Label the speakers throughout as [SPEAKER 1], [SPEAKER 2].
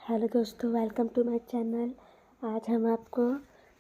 [SPEAKER 1] Hello दोस्तों, welcome to my channel. आज हम आपको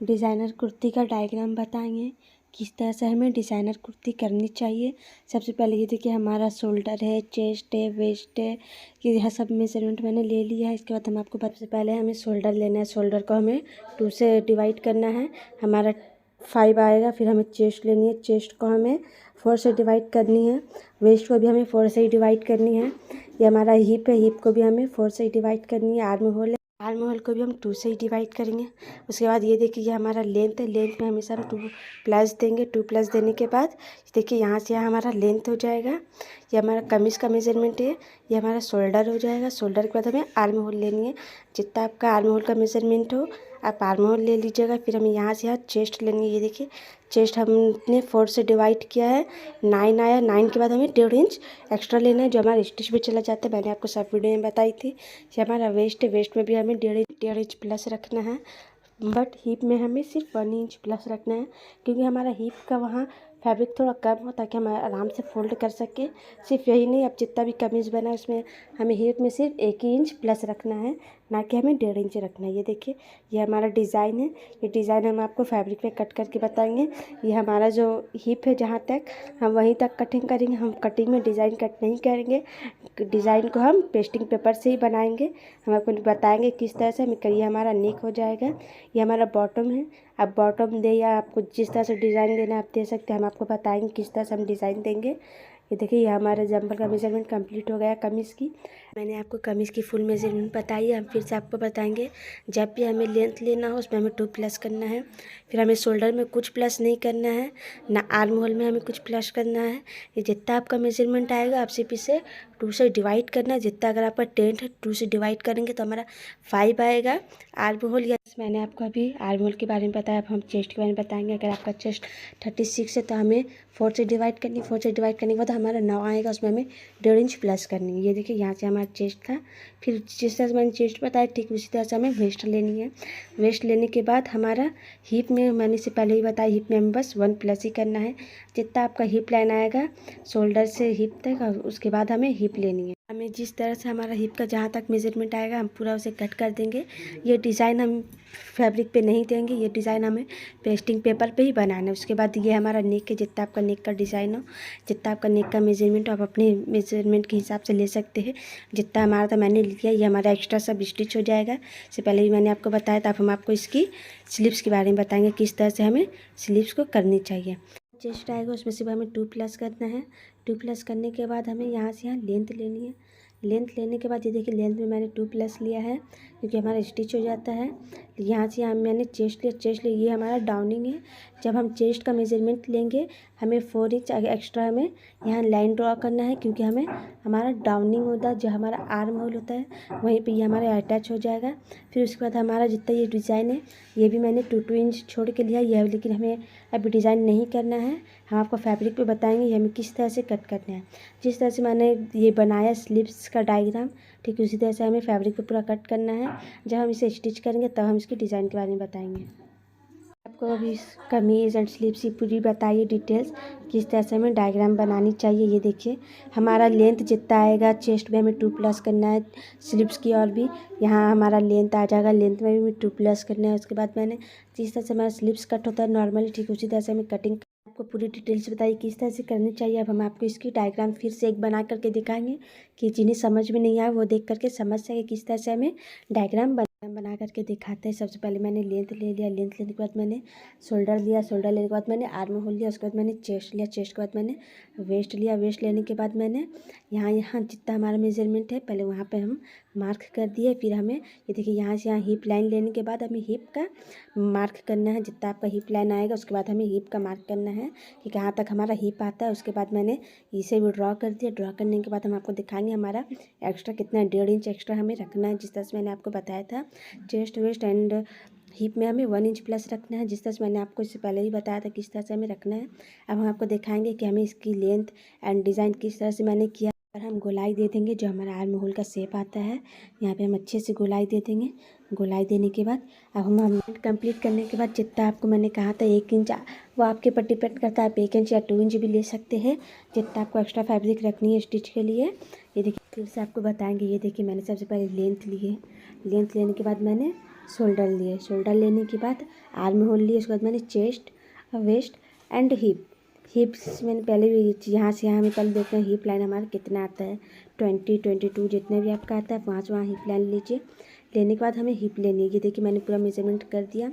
[SPEAKER 1] डिज़ाइनर कुर्ती का डायग्राम बताएंगे किस तरह से हमें डिज़ाइनर कुर्ती करनी चाहिए। सबसे पहले ये देखिए, हमारा शोल्डर है, चेस्ट है, वेस्ट है, कि यह सब मेजरमेंट मैंने ले लिया है। इसके बाद हम आपको सबसे पहले हमें शोल्डर लेना है। शोल्डर को हमें 2 से डिवाइड करना है, हमारा 5 आएगा। फिर हमें चेस्ट लेनी है, चेस्ट को हमें 4 से डिवाइड करनी है। वेस्ट को भी हमें 4 से ही डिवाइड करनी है। ये हमारा हिप है, हिप को भी हमें 4 से ही डिवाइड करनी है। आर्म होल है, आर्म होल को भी हम 2 से ही डिवाइड करेंगे। उसके बाद ये देखिए, ये हमारा लेंथ है, लेंथ में हमेशा हम 2 प्लस देंगे। 2 प्लस देने के बाद देखिए यहाँ से यहाँ हमारा लेंथ हो जाएगा। ये हमारा कमीज़ का मेजरमेंट है। ये हमारा शोल्डर हो जाएगा। शोल्डर के बाद हमें आर्म होल लेनी है। जितना आपका आर्म होल का मेजरमेंट हो आप आर्म होल ले लीजिएगा। फिर हमें यहाँ से यहाँ चेस्ट लेनी है। ये देखिए, चेस्ट हमने 4 से डिवाइड किया है, 9 आया। 9 के बाद हमें 1.5 इंच एक्स्ट्रा लेना है, जो हमारा स्टिच भी चला जाता है। मैंने आपको सब वीडियो में बताई थी। ये हमारा वेस्ट है, वेस्ट में भी हमें 1.5 इंच प्लस रखना है। बट हिप में हमें सिर्फ 1 इंच प्लस रखना है, क्योंकि हमारा हिप का वहाँ फैब्रिक थोड़ा कम हो, ताकि हम आराम से फोल्ड कर सकें। सिर्फ यही नहीं, अब जितना भी कमीज़ बना है उसमें हमें हिप में सिर्फ 1 ही इंच प्लस रखना है, ना कि हमें 1.5 इंच रखना है। ये देखिए, ये हमारा डिज़ाइन है। ये डिज़ाइन हम आपको फैब्रिक पे कट करके बताएंगे। ये हमारा जो हिप है, जहाँ तक हम वहीं तक कटिंग करेंगे। हम कटिंग में डिज़ाइन कट नहीं करेंगे, डिज़ाइन को हम पेस्टिंग पेपर से ही बनाएंगे। हम आपको बताएंगे किस तरह से हमें करिए। हमारा नेक हो जाएगा। ये हमारा बॉटम है। आप बॉटम दे या आपको जिस तरह से डिज़ाइन देना आप दे सकते हैं। हम आपको बताएंगे किस तरह से हम डिज़ाइन देंगे। ये देखिए, ये हमारा जंपर का मेजरमेंट कंप्लीट हो गया कमीज़ की। मैंने आपको कमीज़ की फुल मेजरमेंट बताई है। हम फिर से आपको बताएंगे, जब भी हमें लेंथ लेना हो उसमें हमें 2 प्लस करना है। फिर हमें शोल्डर में कुछ प्लस नहीं करना है, ना आर्म होल में हमें कुछ प्लस करना है। ये जितना आपका मेजरमेंट आएगा आप सिर्फ इसे 2 से डिवाइड करना है। जितना अगर आपका 10 है, 2 से डिवाइड करेंगे तो हमारा 5 आएगा आर्म होल। या मैंने आपको अभी आर्म होल के बारे में बताया, अब हम चेस्ट के बारे में बताएंगे। अगर आपका चेस्ट 36 है तो हमें 4 से डिवाइड करनी। 4 से डिवाइड करने के बाद हमारा 9 आएगा, उसमें हमें 1.5 इंच प्लस करनी है। ये देखिए, यहाँ से हमारा चेस्ट था। फिर जिस तरह से मैंने चेस्ट बताया, ठीक उसी तरह से हमें वेस्ट लेनी है। वेस्ट लेने के बाद हमारा हिप में, मैंने इससे पहले ही बताया, हिप में हमें बस 1 प्लस ही करना है। जितना आपका हिप लाइन आएगा शोल्डर से हिप तक, उसके बाद हमें हिप लेनी है। हमें जिस तरह से हमारा हिप का जहाँ तक मेजरमेंट आएगा हम पूरा उसे कट कर देंगे। ये डिज़ाइन हम फैब्रिक पे नहीं देंगे, ये डिज़ाइन हमें पेस्टिंग पेपर पे ही बनाना है। उसके बाद ये हमारा नेक है। जितना आपका नेक का डिज़ाइन हो, जितना आपका नेक का मेजरमेंट हो, आप अपने मेजरमेंट के हिसाब से ले सकते हैं। जितना हमारा था मैंने लिया। ये हमारा एक्स्ट्रा सब स्टिच हो जाएगा। इससे पहले भी मैंने आपको बताया था। अब हम आपको इसकी स्लीव्स के बारे में बताएंगे, किस तरह से हमें स्लीव्स को करनी चाहिए। चेस्ट आएगा, उसमें सिर्फ हमें 2 प्लस करना है। 2 प्लस करने के बाद हमें यहाँ से यहाँ लेंथ लेनी है। लेंथ लेने के बाद ये देखिए, लेंथ में मैंने 2 प्लस लिया है, क्योंकि हमारा स्टिच हो जाता है। यहाँ से यहाँ मैंने चेस्ट लिया। चेस्ट लिया, ये हमारा डाउनिंग है। जब हम चेस्ट का मेजरमेंट लेंगे हमें 4 इंच एक्स्ट्रा हमें यहाँ लाइन ड्रॉ करना है, क्योंकि हमें हमारा डाउनिंग होता है, जो हमारा आर्म होल होता है वहीं पे ये हमारा अटैच हो जाएगा। फिर उसके बाद हमारा जितना ये डिज़ाइन है, ये भी मैंने 2 इंच छोड़ के लिया ये, लेकिन हमें अभी डिज़ाइन नहीं करना है। हम आपको फैब्रिक पे बताएंगे ये हमें किस तरह से कट करना है। जिस तरह से मैंने ये बनाया स्लीव्स का डायग्राम, ठीक उसी तरह से हमें फैब्रिक पे पूरा कट करना है। जब हम इसे स्टिच करेंगे तब हम इसकी डिज़ाइन के बारे में बताएंगे। आपको अभी कमीज़ एंड स्लीव्स की पूरी बताइए डिटेल्स, किस तरह से हमें डायग्राम बनानी चाहिए। ये देखिए, हमारा लेंथ जितना आएगा, चेस्ट में हमें 2 प्लस करना है, स्लीव्स की और भी यहाँ हमारा लेंथ आ जाएगा। लेंथ में भी 2 प्लस करना है। उसके बाद मैंने जिस तरह से हमारा स्लीव्स कट होता है नॉर्मली, ठीक उसी तरह से हमें कटिंग आपको पूरी डिटेल्स बताइए किस तरह से करनी चाहिए। अब हम आपको इसकी डायग्राम फिर से एक बना करके दिखाएंगे, कि जिन्हें समझ में नहीं आया वो देख करके समझ सके किस तरह से हमें डायग्राम बना करके दिखाते हैं। सबसे पहले मैंने लेंथ ले लिया। लेंथ लेने के बाद मैंने शोल्डर लिया। शोल्डर लेने के बाद मैंने आर्म होल लिया। उसके बाद मैंने चेस्ट लिया। चेस्ट के बाद मैंने वेस्ट लिया। वेस्ट लेने के बाद मैंने यहाँ जितना हमारा मेजरमेंट है पहले वहाँ पे हम मार्क कर दिए। फिर हमें ये देखिए, यहाँ से यहाँ हिप लाइन लेने के बाद हमें हिप का मार्क करना है। जितना आपका हिप लाइन आएगा उसके बाद हमें हिप का मार्क करना है कि कहाँ तक हमारा हिप आता है। उसके बाद मैंने इसे भी ड्रॉ कर दिया। ड्रॉ करने के बाद हम आपको दिखाएंगे हमारा एक्स्ट्रा कितना, 1.5 इंच एक्स्ट्रा हमें रखना है, जिस तरह से मैंने आपको बताया था। चेस्ट वेस्ट एंड हिप में हमें 1 इंच प्लस रखना है, जिस तरह से मैंने आपको इससे पहले ही बताया था किस तरह से हमें रखना है। अब हम आपको दिखाएंगे कि हमें इसकी लेंथ एंड डिज़ाइन किस तरह से मैंने किया। और हम गोलाई दे देंगे, जो हमारा आर्म होल का शेप आता है यहाँ पे हम अच्छे से गोलाई दे देंगे। गोलाई देने के बाद अब हम कंप्लीट करने के बाद जितना आपको मैंने कहा था 1 इंच, वो आपके पर डिपेंड करता है। आप 1 इंच या 2 इंच भी ले सकते हैं, जितना आपको एक्स्ट्रा फैब्रिक रखनी है स्टिच के लिए। ये देखिए, फिर से आपको बताएंगे। ये देखिए मैंने सबसे पहले लेंथ ली है, लेंथ लेने के बाद मैंने शोल्डर लिए, शोल्डर लेने के बाद आर्म होल लिए, उसके बाद मैंने chest, waist and hip, hips मैंने पहले भी यहाँ से यहाँ में पहले देखना है हिप लाइन हमारा कितना आता है, 20, 22 जितने भी आपका आता है वहाँ हिप लाइन लीजिए। लेने के बाद हमें हिप लेनी है। ये देखिए मैंने पूरा मेजरमेंट कर दिया।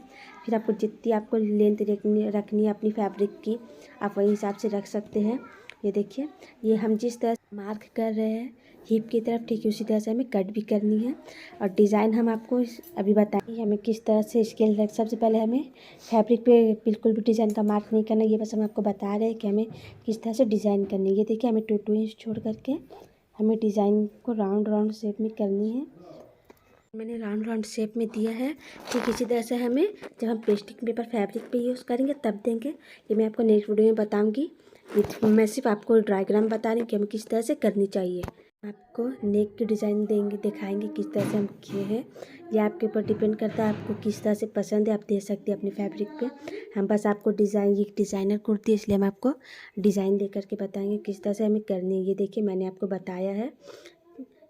[SPEAKER 1] फिर आपको जितनी आपको लेंथ रखनी है अपनी फैब्रिक की, आप वही हिसाब से रख सकते हैं। ये देखिए ये हम जिस तरह मार्क कर रहे हैं हिप की तरफ, ठीक है उसी तरह से हमें कट भी करनी है। और डिज़ाइन हम आपको अभी बताएंगे हमें किस तरह से स्केल रख। सबसे पहले हमें फैब्रिक पे बिल्कुल भी डिज़ाइन का मार्क नहीं करना, ये बस हम आपको बता रहे हैं कि हमें किस तरह से डिज़ाइन करनी है। ये देखिए हमें 2 इंच छोड़ करके हमें डिज़ाइन को राउंड शेप में करनी है। मैंने राउंड शेप में दिया है। ठीक इसी तरह से हमें जब हम पेस्टिंग पेपर फैब्रिक पे यूज़ करेंगे तब देंगे, ये मैं आपको नेक्स्ट वीडियो में बताऊंगी। मैं सिर्फ आपको डायग्राम बता रही हूँ कि हमें किस तरह से करनी चाहिए। आपको नेक की डिज़ाइन देंगे, दिखाएंगे किस तरह से हम किए हैं। ये आपके ऊपर डिपेंड करता है आपको किस तरह से पसंद है, आप दे सकते हैं अपने फैब्रिक पे। हम बस आपको डिज़ाइन, ये डिज़ाइनर कुर्ती इसलिए हम आपको डिज़ाइन दे करके बताएंगे किस तरह से हमें करनी है। ये देखिए मैंने आपको बताया है,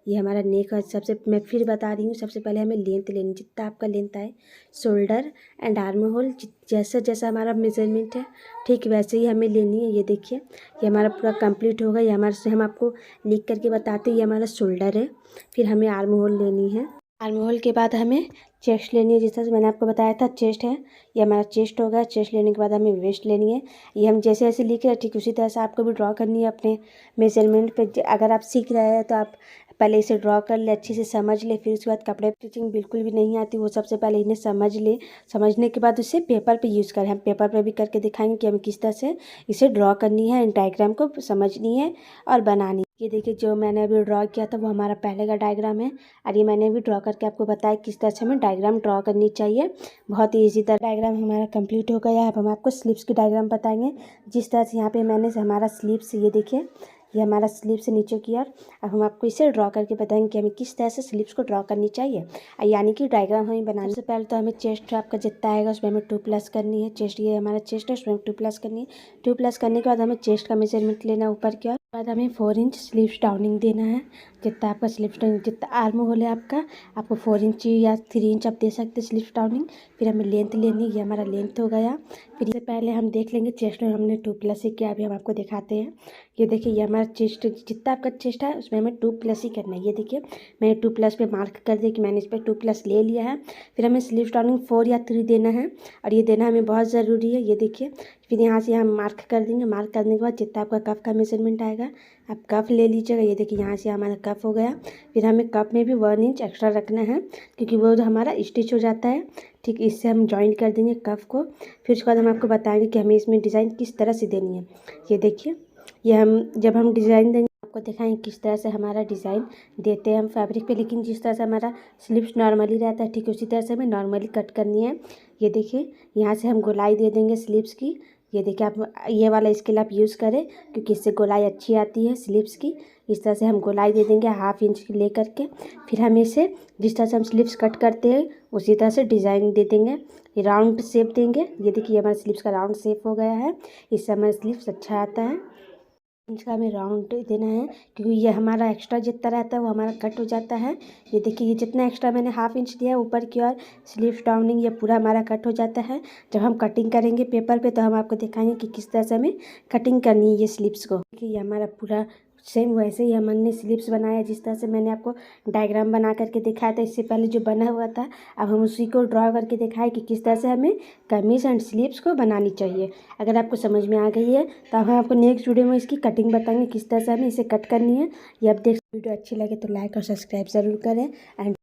[SPEAKER 1] ये हमारा नेक है। सबसे मैं फिर बता रही हूँ, सबसे पहले हमें लेंथ लेनी, जितना आपका लेंथ आए, शोल्डर एंड आर्म होल जैसा जैसा हमारा मेजरमेंट है ठीक वैसे ही हमें लेनी है। ये देखिए ये हमारा पूरा कंप्लीट होगा। ये हमारे से हम आपको लिख करके बताते हैं, ये हमारा शोल्डर है। फिर हमें आर्म होल लेनी है, आर्म होल के बाद हमें चेस्ट लेनी है, जिस तरह से मैंने आपको बताया था चेस्ट है, ये हमारा चेस्ट होगा। चेस्ट लेने के बाद हमें वेस्ट लेनी है। ये हम जैसे जैसे लिखे हैं ठीक उसी तरह से आपको भी ड्रॉ करनी है अपने मेजरमेंट पे। अगर आप सीख रहे हैं तो आप पहले इसे ड्रॉ कर ले, अच्छे से समझ ले। फिर उसके बाद कपड़े स्टिचिंग बिल्कुल भी नहीं आती, वो सबसे पहले इन्हें समझ ले। समझने के बाद उसे पेपर पे यूज़ करें। हम पेपर पे भी करके दिखाएंगे कि हमें किस तरह से इसे ड्रॉ करनी है, इन डायग्राम को समझनी है और बनानी। ये देखिए जो मैंने अभी ड्रॉ किया था वो हमारा पहले का डायग्राम है, और ये मैंने भी ड्रॉ करके आपको बताया किस तरह से हमें डायग्राम ड्रॉ करनी चाहिए। बहुत ही ईजी तरह डायग्राम हमारा कंप्लीट हो गया है। अब हम आपको स्लीव्स की डायग्राम बताएंगे। जिस तरह से यहाँ पे मैंने हमारा स्लीव्स, ये देखिए ये हमारा स्लीव से नीचे की ओर। अब हम आपको इसे ड्रॉ करके बताएंगे कि हमें किस तरह से स्लीव्स को ड्रॉ करनी चाहिए, यानी कि डायग्राम हमें बनाने से पहले तो हमें चेस्ट आपका जितना आएगा उसमें हमें 2+ करनी है। चेस्ट, ये हमारा चेस्ट है, उसमें 2+ करनी है। 2+ करने के बाद हमें चेस्ट का मेजरमेंट लेना है ऊपर की ओर। बाद हमें 4 इंच स्लीव्स डाउनिंग देना है। जितना आपका स्लीव्स डाउनिंग, जितना आर्म होल है आपको 4 इंच या 3 इंच आप दे सकते हैं स्लीव्स डाउनिंग। फिर हमें लेंथ लेनी, ये हमारा लेंथ हो गया। फिर इससे पहले हम देख लेंगे चेस्ट में हमने 2+ ही किया, अभी हम आपको दिखाते हैं। ये देखिए ये हमारा चेस्ट, जितना आपका चेस्ट है उसमें हमें 2+ ही करना है। ये देखिए मैंने 2+ पे मार्क कर दिया कि मैंने इस पर 2+ ले लिया है। फिर हमें स्लीव्स डाउनिंग 4 या 3 देना है, और ये देना हमें बहुत ज़रूरी है। ये देखिए फिर यहाँ से हम मार्क कर देंगे। मार्क करने के बाद जितना आपका कफ का मेजरमेंट आएगा आप कफ ले लीजिएगा। ये देखिए यहाँ से हमारा कफ हो गया। फिर हमें कफ में भी 1 इंच एक्स्ट्रा रखना है, क्योंकि वो हमारा स्टिच हो जाता है। ठीक इससे हम जॉइन कर देंगे कफ को। फिर उसके बाद हम आपको बताएंगे कि हमें इसमें डिज़ाइन किस तरह से देनी है। ये देखिए ये हम जब हम डिज़ाइन देंगे आपको दिखाएंगे किस तरह से हमारा डिज़ाइन देते हैं हम फैब्रिक पे। लेकिन जिस तरह से हमारा स्लीव्स नॉर्मली रहता है ठीक उसी तरह से हमें नॉर्मली कट करनी है। ये देखिए यहाँ से हम गोलाई दे देंगे स्लीव्स की। ये देखिए आप ये वाला स्केल आप यूज़ करें, क्योंकि इससे गोलाई अच्छी आती है स्लीव्स की। इस तरह से हम गोलाई दे देंगे 1/2 इंच की ले करके। फिर हम इसे जिस तरह से हम स्लीव्स कट करते हैं उसी तरह से डिज़ाइन दे देंगे, राउंड शेप देंगे। ये देखिए हमारे स्लीव्स का राउंड शेप हो गया है। इससे हमारा स्लीव्स अच्छा आता है। इंच का हमें राउंड देना है, क्योंकि ये हमारा एक्स्ट्रा जितना रहता है वो हमारा कट हो जाता है। ये देखिए ये जितना एक्स्ट्रा मैंने 1/2 इंच दिया है ऊपर की ओर स्लीव्स डाउनिंग, ये पूरा हमारा कट हो जाता है। जब हम कटिंग करेंगे पेपर पे तो हम आपको दिखाएंगे कि किस तरह से हमें कटिंग करनी है ये स्लीव्स को। देखिए ये हमारा पूरा सेम वैसे ही हमने स्लीव्स बनाया जिस तरह से मैंने आपको डायग्राम बना करके दिखाया था इससे पहले जो बना हुआ था। अब हम उसी को ड्रॉ करके दिखाए कि किस तरह से हमें कमीज एंड स्लीव्स को बनानी चाहिए। अगर आपको समझ में आ गई है तो हम आपको नेक्स्ट वीडियो में इसकी कटिंग बताएंगे किस तरह से हमें इसे कट करनी है। ये आप देख, वीडियो अच्छी लगे तो लाइक और सब्सक्राइब ज़रूर करें एंड